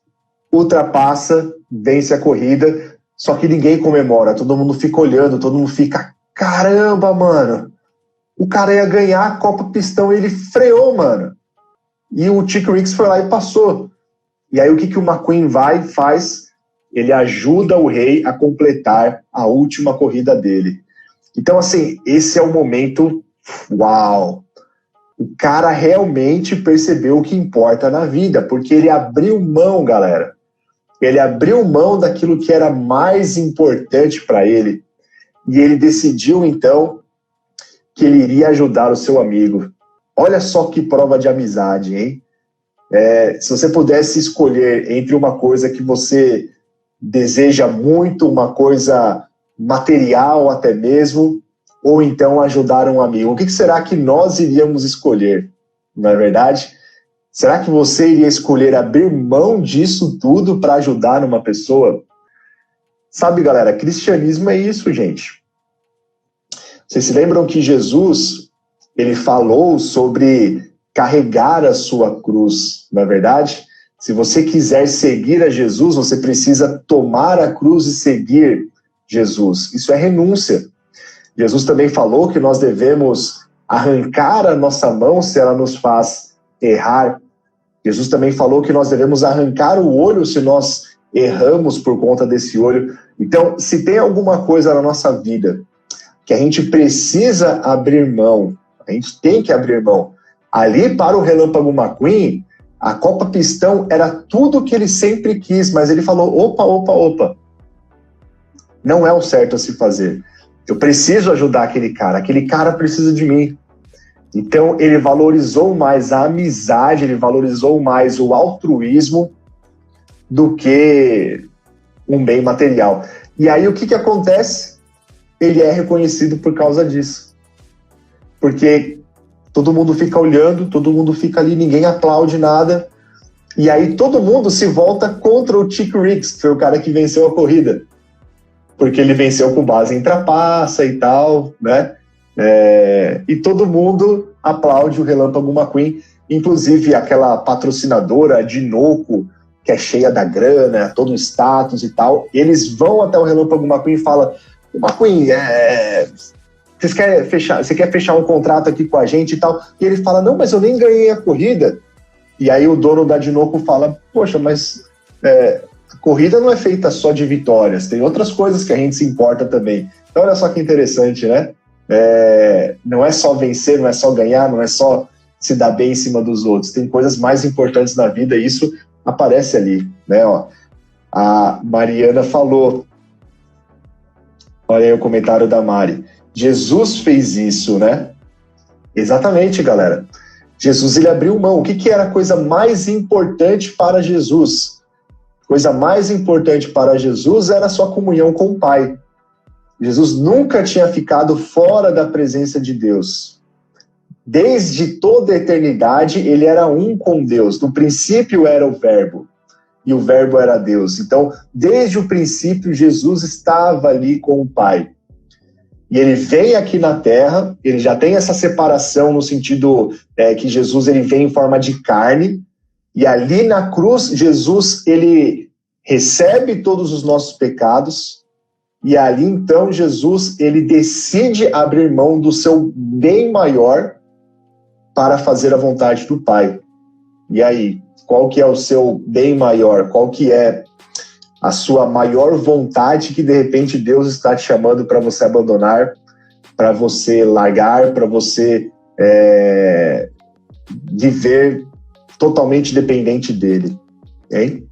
ultrapassa, vence a corrida, só que ninguém comemora, todo mundo fica olhando, todo mundo fica, caramba, mano, o cara ia ganhar a Copa Pistão e ele freou, mano. E o Chick Ricks foi lá e passou. E aí o que o McQueen faz? Ele ajuda o Rei a completar a última corrida dele. Então, assim, esse é o momento, uau! O cara realmente percebeu o que importa na vida, porque ele abriu mão, galera. Ele abriu mão daquilo que era mais importante para ele. E ele decidiu, então, que ele iria ajudar o seu amigo. Olha só que prova de amizade, hein? Se você pudesse escolher entre uma coisa que você deseja muito, uma coisa material até mesmo, ou então ajudar um amigo, o que será que nós iríamos escolher? Não é verdade? Será que você iria escolher abrir mão disso tudo para ajudar uma pessoa? Sabe, galera, cristianismo é isso, gente. Vocês se lembram que Jesus, ele falou sobre carregar a sua cruz, não é verdade? Se você quiser seguir a Jesus, você precisa tomar a cruz e seguir Jesus. Isso é renúncia. Jesus também falou que nós devemos arrancar a nossa mão se ela nos faz errar. Jesus também falou que nós devemos arrancar o olho se nós erramos por conta desse olho. Então, se tem alguma coisa na nossa vida que a gente precisa abrir mão, a gente tem que abrir mão. Ali para o Relâmpago McQueen, a Copa Pistão era tudo que ele sempre quis, mas ele falou, opa, não é o certo a se fazer. Eu preciso ajudar aquele cara precisa de mim. Então ele valorizou mais a amizade, ele valorizou mais o altruísmo do que um bem material. E aí o que acontece? Ele é reconhecido por causa disso. Porque todo mundo fica olhando, todo mundo fica ali, ninguém aplaude nada. E aí todo mundo se volta contra o Chick Ricks, que foi o cara que venceu a corrida. Porque ele venceu com base em trapaça e tal, né? E todo mundo aplaude o Relâmpago McQueen, inclusive aquela patrocinadora, a Dinoco, que é cheia da grana, todo o status e tal. Eles vão até o Relâmpago McQueen e falam, McQueen, você quer fechar um contrato aqui com a gente e tal? E ele fala, não, mas eu nem ganhei a corrida. E aí o dono da Dinoco fala, poxa, mas a corrida não é feita só de vitórias, tem outras coisas que a gente se importa também. Então olha só que interessante, né? Não é só vencer, não é só ganhar, não é só se dar bem em cima dos outros. Tem coisas mais importantes na vida e isso aparece ali, né? Ó, a Mariana falou, olha aí o comentário da Mari, Jesus fez isso, né? Exatamente, galera. Jesus, ele abriu mão. O que era a coisa mais importante para Jesus? A coisa mais importante para Jesus era a sua comunhão com o Pai. Jesus nunca tinha ficado fora da presença de Deus. Desde toda a eternidade, ele era um com Deus. No princípio era o Verbo, e o Verbo era Deus. Então, desde o princípio, Jesus estava ali com o Pai. E ele vem aqui na Terra, ele já tem essa separação no sentido que Jesus ele vem em forma de carne, e ali na cruz, Jesus ele recebe todos os nossos pecados, e ali então Jesus ele decide abrir mão do seu bem maior para fazer a vontade do Pai. E aí, qual que é o seu bem maior? Qual que é a sua maior vontade que de repente Deus está te chamando para você abandonar, para você largar, para você viver totalmente dependente dele? Hein?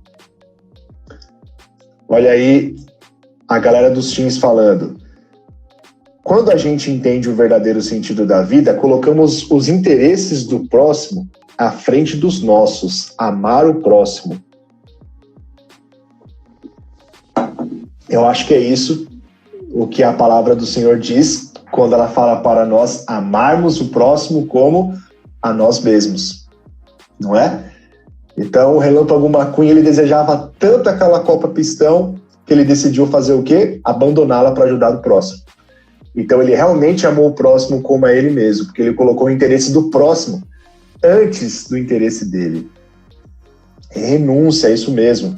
Olha aí a galera dos teens falando. Quando a gente entende o verdadeiro sentido da vida, colocamos os interesses do próximo à frente dos nossos. Amar o próximo. Eu acho que é isso o que a palavra do Senhor diz quando ela fala para nós amarmos o próximo como a nós mesmos. Não é? Então o Relâmpago McQueen ele desejava tanto aquela Copa Pistão que ele decidiu fazer o quê? Abandoná-la para ajudar o próximo. Então ele realmente amou o próximo como a ele mesmo, porque ele colocou o interesse do próximo antes do interesse dele. Renúncia, é isso mesmo.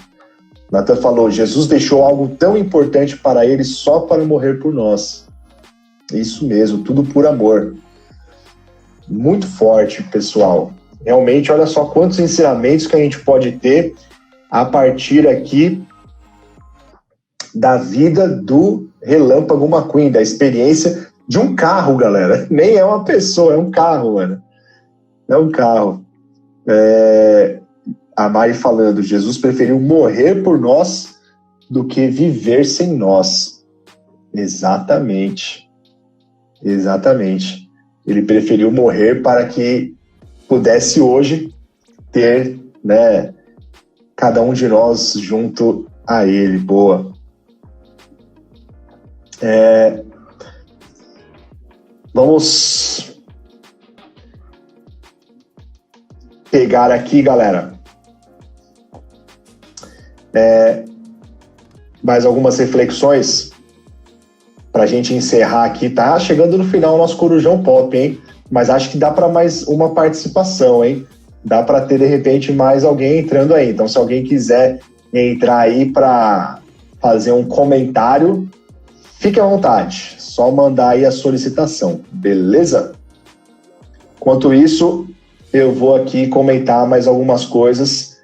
Nathan falou, Jesus deixou algo tão importante para ele só para morrer por nós. Isso mesmo, tudo por amor. Muito forte, pessoal. Realmente, olha só quantos ensinamentos que a gente pode ter a partir aqui da vida do Relâmpago McQueen, da experiência de um carro, galera. Nem é uma pessoa, é um carro, mano. É um carro. A Mari falando, Jesus preferiu morrer por nós do que viver sem nós. Exatamente. Exatamente. Ele preferiu morrer para que pudesse hoje ter, né, cada um de nós junto a ele. Boa. Vamos pegar aqui, galera, mais algumas reflexões para a gente encerrar aqui. Tá chegando no final o nosso Corujão Pop, hein? Mas acho que dá para mais uma participação, hein? Dá para ter, de repente, mais alguém entrando aí. Então, se alguém quiser entrar aí para fazer um comentário, fique à vontade, só mandar aí a solicitação, beleza? Enquanto isso, eu vou aqui comentar mais algumas coisas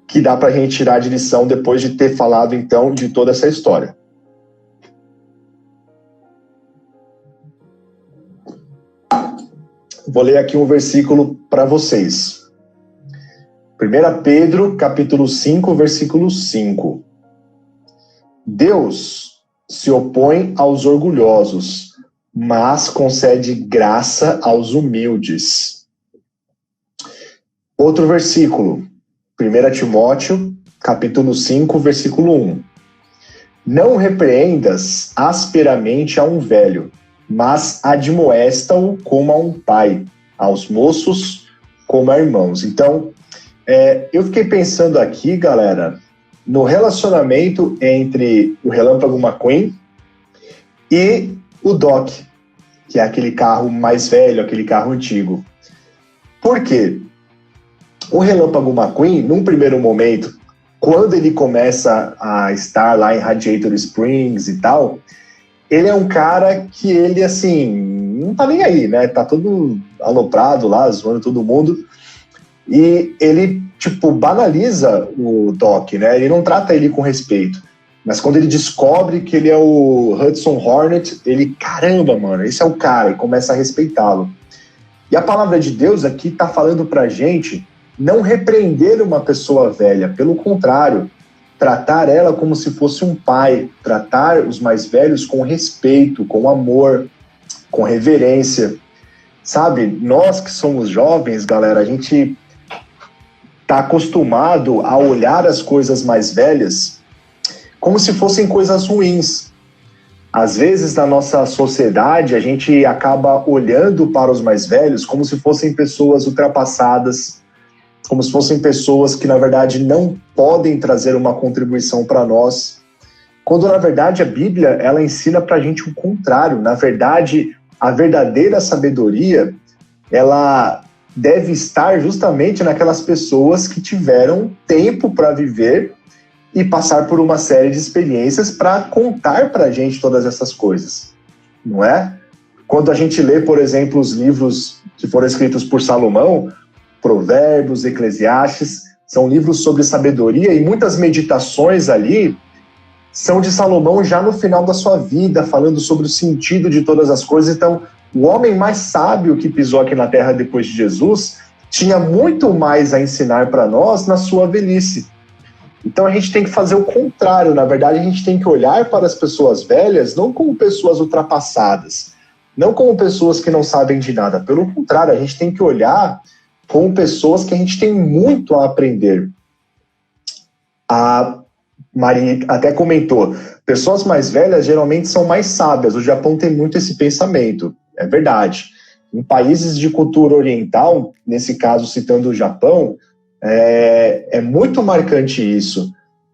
que dá pra gente tirar de lição depois de ter falado, então, de toda essa história. Vou ler aqui um versículo para vocês. 1 Pedro, capítulo 5, versículo 5. Deus se opõe aos orgulhosos, mas concede graça aos humildes. Outro versículo, 1 Timóteo, capítulo 5, versículo 1. Não repreendas asperamente a um velho, mas admoesta-o como a um pai, aos moços como a irmãos. Então, eu fiquei pensando aqui, galera, no relacionamento entre o Relâmpago McQueen e o Doc, que é aquele carro mais velho, aquele carro antigo. Por quê? O Relâmpago McQueen, num primeiro momento, quando ele começa a estar lá em Radiator Springs e tal, ele é um cara que ele, assim, não tá nem aí, né? Tá todo aloprado lá, zoando todo mundo. E ele, tipo, banaliza o Doc, né? Ele não trata ele com respeito. Mas quando ele descobre que ele é o Hudson Hornet, ele, caramba, mano, esse é o cara, e começa a respeitá-lo. E a palavra de Deus aqui tá falando pra gente não repreender uma pessoa velha, pelo contrário, tratar ela como se fosse um pai, tratar os mais velhos com respeito, com amor, com reverência. Sabe, nós que somos jovens, galera, a gente tá acostumado a olhar as coisas mais velhas como se fossem coisas ruins. Às vezes, na nossa sociedade, a gente acaba olhando para os mais velhos como se fossem pessoas ultrapassadas, como se fossem pessoas que, na verdade, não podem trazer uma contribuição para nós. Quando, na verdade, a Bíblia, ela ensina para a gente o contrário. Na verdade, a verdadeira sabedoria, ela deve estar justamente naquelas pessoas que tiveram tempo para viver e passar por uma série de experiências para contar para a gente todas essas coisas, não é? Quando a gente lê, por exemplo, os livros que foram escritos por Salomão, Provérbios, Eclesiastes, são livros sobre sabedoria e muitas meditações ali são de Salomão já no final da sua vida, falando sobre o sentido de todas as coisas. Então, o homem mais sábio que pisou aqui na Terra depois de Jesus tinha muito mais a ensinar para nós na sua velhice. Então a gente tem que fazer o contrário. Na verdade, a gente tem que olhar para as pessoas velhas não como pessoas ultrapassadas, não como pessoas que não sabem de nada. Pelo contrário, a gente tem que olhar como pessoas que a gente tem muito a aprender. A Maria até comentou, pessoas mais velhas geralmente são mais sábias. O Japão tem muito esse pensamento, é verdade. Em países de cultura oriental, nesse caso citando o Japão, é muito marcante isso.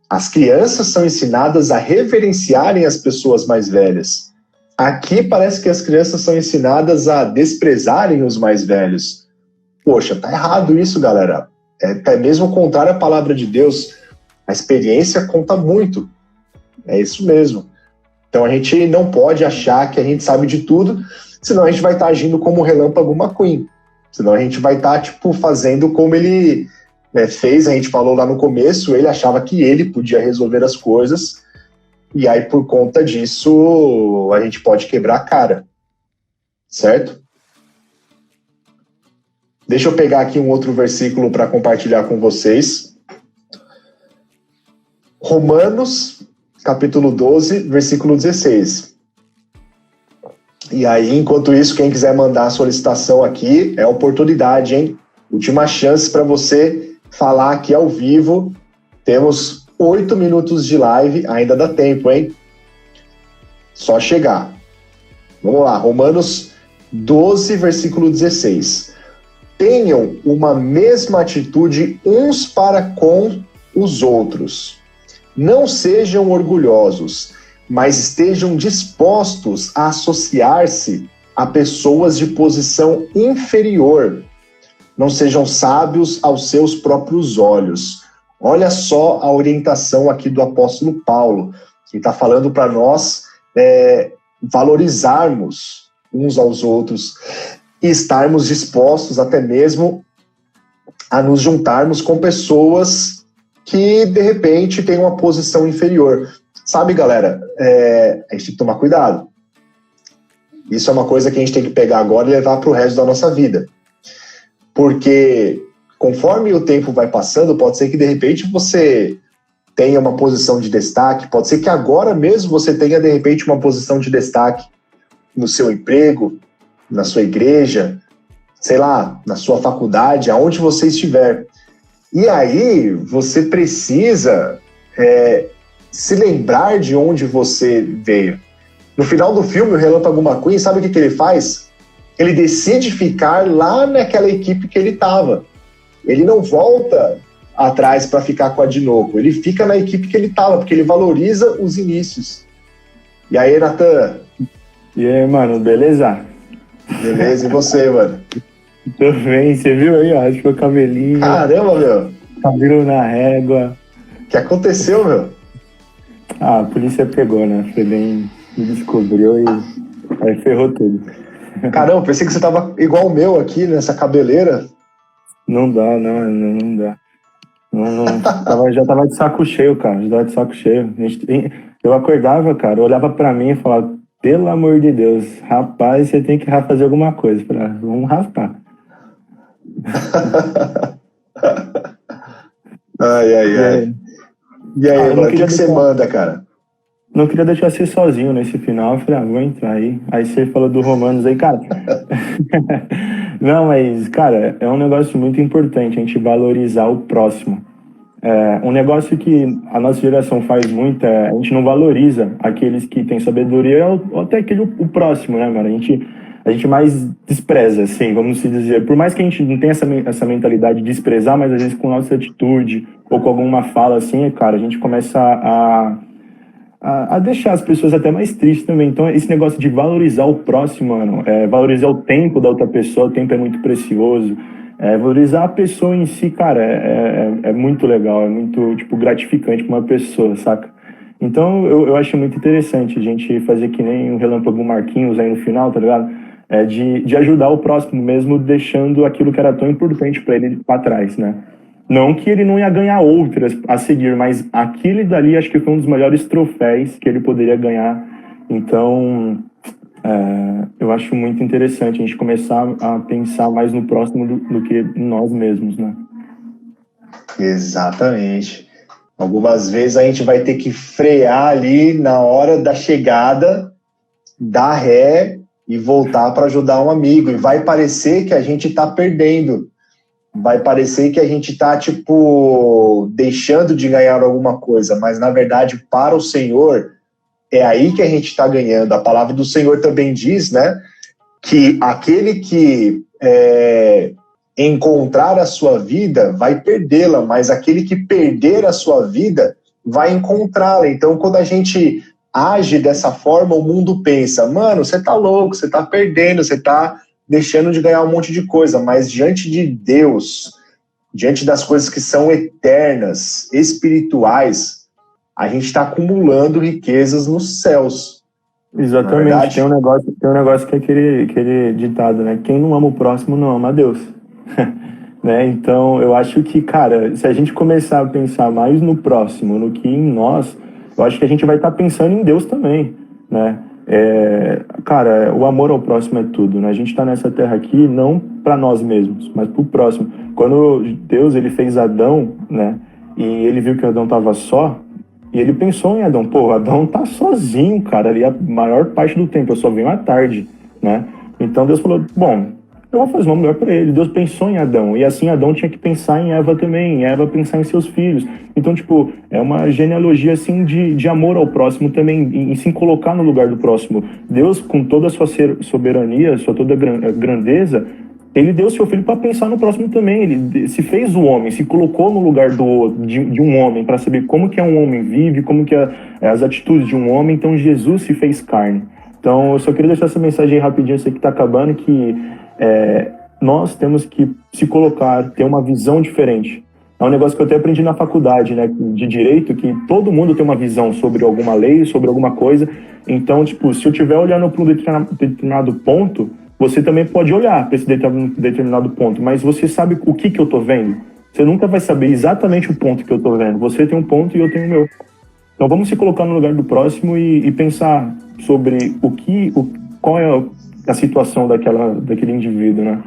As crianças são ensinadas a reverenciarem as pessoas mais velhas. Aqui parece que as crianças são ensinadas a desprezarem os mais velhos. Poxa, tá errado isso, galera. É até mesmo contrário à palavra de Deus. A experiência conta muito. É isso mesmo. Então a gente não pode achar que a gente sabe de tudo, senão a gente vai estar agindo como o Relâmpago McQueen. Senão a gente vai estar fazendo como ele fez, a gente falou lá no começo, ele achava que ele podia resolver as coisas, e aí por conta disso a gente pode quebrar a cara, certo? Deixa eu pegar aqui um outro versículo para compartilhar com vocês. Romanos, capítulo 12, versículo 16. E aí, enquanto isso, quem quiser mandar a solicitação aqui, é oportunidade, hein? Última chance para você falar aqui ao vivo. Temos 8 minutos de live, ainda dá tempo, hein? Só chegar. Vamos lá, Romanos 12, versículo 16. Tenham uma mesma atitude uns para com os outros. Não sejam orgulhosos, mas estejam dispostos a associar-se a pessoas de posição inferior. Não sejam sábios aos seus próprios olhos. Olha só a orientação aqui do apóstolo Paulo, que está falando para nós valorizarmos uns aos outros e estarmos dispostos até mesmo a nos juntarmos com pessoas que, de repente, têm uma posição inferior. Sabe, galera, a gente tem que tomar cuidado. Isso é uma coisa que a gente tem que pegar agora e levar para o resto da nossa vida. Porque conforme o tempo vai passando, pode ser que de repente você tenha uma posição de destaque, pode ser que agora mesmo você tenha de repente uma posição de destaque no seu emprego, na sua igreja, sei lá, na sua faculdade, aonde você estiver. E aí você precisa se lembrar de onde você veio. No final do filme, o Relâmpago McQueen, sabe o que ele faz? Ele decide ficar lá naquela equipe que ele estava. Ele não volta atrás para ficar com a Dinoco. Ele fica na equipe que ele estava, porque ele valoriza os inícios. E aí, Natan?
E aí, mano, beleza?
Beleza, e você, mano?
Tô bem, você viu aí, ó, acho que o cabelinho.
Caramba, meu.
Cabelo na régua.
O que aconteceu, meu?
Ah, a polícia pegou, né? Foi bem, me descobriu e aí ferrou tudo.
Caramba, pensei que você tava igual o meu aqui, nessa cabeleira.
Não dá, não dá. Já tava de saco cheio, cara. Já tava de saco cheio. Eu acordava, cara, olhava pra mim e falava, pelo amor de Deus, rapaz, você tem que fazer alguma coisa. Vamos raspar.
Ai. E aí, mano, o que você manda, cara?
não queria deixar você sozinho nesse final. Eu falei, vou entrar aí. Aí você falou do Romanos aí, cara. Não, mas, cara, é um negócio muito importante a gente valorizar o próximo. Um negócio que a nossa geração faz muito a gente não valoriza aqueles que têm sabedoria ou até o próximo, né, mano? A gente mais despreza, assim, vamos dizer. Por mais que a gente não tenha essa mentalidade de desprezar, mas às vezes com nossa atitude ou com alguma fala assim, cara, a gente começa a deixar as pessoas até mais tristes também. Então, esse negócio de valorizar o próximo, mano, valorizar o tempo da outra pessoa, o tempo é muito precioso. Valorizar a pessoa em si, cara, é muito legal, é muito, tipo, gratificante pra uma pessoa, saca? Então, eu acho muito interessante a gente fazer que nem o Relâmpago Marquinhos aí no final, tá ligado? De ajudar o próximo mesmo, deixando aquilo que era tão importante pra ele pra trás, né? Não que ele não ia ganhar outras a seguir, mas aquele dali acho que foi um dos melhores troféus que ele poderia ganhar. Então, eu acho muito interessante a gente começar a pensar mais no próximo do que em nós mesmos, né?
Exatamente. Algumas vezes a gente vai ter que frear ali na hora da chegada, dar ré e voltar para ajudar um amigo. E vai parecer que a gente está perdendo. Vai parecer que a gente está, tipo, deixando de ganhar alguma coisa. Mas, na verdade, para o Senhor, é aí que a gente está ganhando. A palavra do Senhor também diz, né, que aquele que encontrar a sua vida vai perdê-la, mas aquele que perder a sua vida vai encontrá-la. Então, quando a gente age dessa forma, o mundo pensa, mano, você tá louco, você tá perdendo, você tá deixando de ganhar um monte de coisa, mas diante de Deus, diante das coisas que são eternas, espirituais, a gente está acumulando riquezas nos céus.
Exatamente, tem um negócio que é aquele ditado, né? Quem não ama o próximo não ama a Deus. Né? Então, eu acho que, cara, se a gente começar a pensar mais no próximo, no que em nós, eu acho que a gente vai estar pensando em Deus também, né? Cara, o amor ao próximo é tudo, né? A gente está nessa terra aqui não para nós mesmos, mas para o próximo. Quando Deus ele fez Adão, né? E ele viu que Adão estava só, e ele pensou em Adão, pô, Adão tá sozinho, cara, ali a maior parte do tempo, eu só venho à tarde, né? Então Deus falou, bom, eu vou fazer uma mulher para ele. Deus pensou em Adão, e assim Adão tinha que pensar em Eva também, Eva pensar em seus filhos. Então, tipo, é uma genealogia, assim, de amor ao próximo também, em se colocar no lugar do próximo. Deus, com toda a sua soberania, sua toda a grandeza, ele deu seu filho para pensar no próximo também. Ele se fez o homem, se colocou no lugar de um homem, para saber como que um homem vive, como que as atitudes de um homem. Então, Jesus se fez carne. Então, eu só queria deixar essa mensagem aí rapidinho, isso aqui está acabando, que nós temos que se colocar, ter uma visão diferente. É um negócio que eu até aprendi na faculdade, né, de Direito, que todo mundo tem uma visão sobre alguma lei, sobre alguma coisa. Então, tipo, se eu estiver olhando para um determinado ponto, você também pode olhar para esse determinado ponto, mas você sabe o que eu estou vendo? Você nunca vai saber exatamente o ponto que eu estou vendo. Você tem um ponto e eu tenho o meu. Então, vamos se colocar no lugar do próximo e pensar sobre qual é a situação daquele indivíduo, né?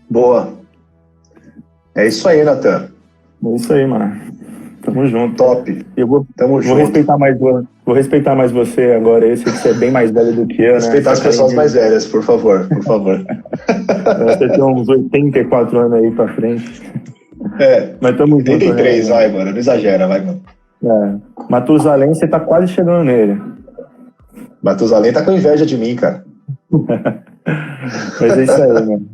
Boa. É isso aí, Natan.
É isso aí, mano. Tamo junto.
Top.
Eu vou
junto.
respeitar mais você agora. Eu sei que você é bem mais velho do que eu,
Respeitar
né?
as pessoas mais velhas, por favor. Por favor.
Você tem uns 84 anos aí pra frente. Mas tamo junto.
83, né? Vai, mano. Não exagera, vai, mano.
Matusalém, você tá quase chegando nele.
Matusalém tá com inveja de mim, cara.
Mas é isso aí, mano.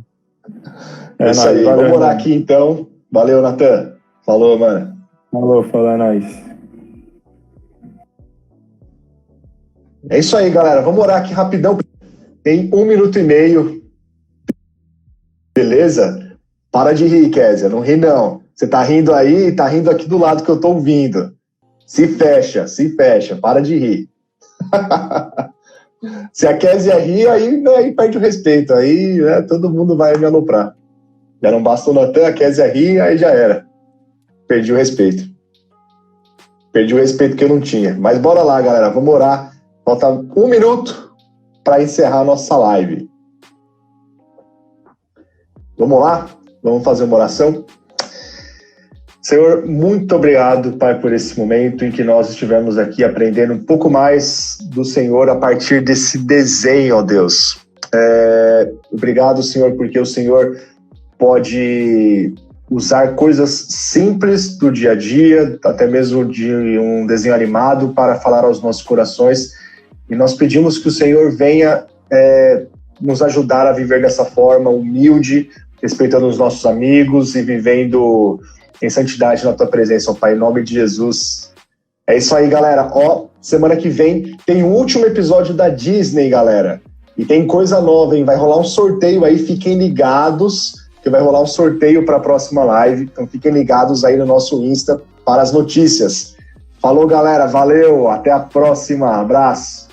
É isso aí. Valeu, vamos orar aqui, então. Valeu, Natan. Falou, mano.
Falou, fala, nós.
É isso aí, galera. Vamos orar aqui rapidão. Tem 1 minuto e meio. Beleza? Para de rir, Kézia. Não ri, não. Você tá rindo aí, tá rindo aqui do lado que eu tô ouvindo. Se fecha. Para de rir. Se a Kézia rir, aí perde o respeito. Aí todo mundo vai me aloprar. Já não basta o Natan, a Kézia rir, aí já era. Perdi o respeito. Perdi o respeito que eu não tinha. Mas bora lá, galera. Vamos orar. Falta 1 minuto para encerrar a nossa live. Vamos lá? Vamos fazer uma oração? Senhor, muito obrigado, Pai, por esse momento em que nós estivemos aqui aprendendo um pouco mais do Senhor a partir desse desenho, ó Deus. Obrigado, Senhor, porque o Senhor pode usar coisas simples do dia a dia, até mesmo de um desenho animado, para falar aos nossos corações. E nós pedimos que o Senhor venha nos ajudar a viver dessa forma humilde, respeitando os nossos amigos e vivendo em santidade na tua presença, ó Pai, em nome de Jesus. É isso aí, galera. Semana que vem tem o último episódio da Disney, galera. E tem coisa nova, hein? Vai rolar um sorteio aí, fiquem ligados, que vai rolar um sorteio para a próxima live. Então fiquem ligados aí no nosso Insta para as notícias. Falou, galera. Valeu. Até a próxima. Abraço.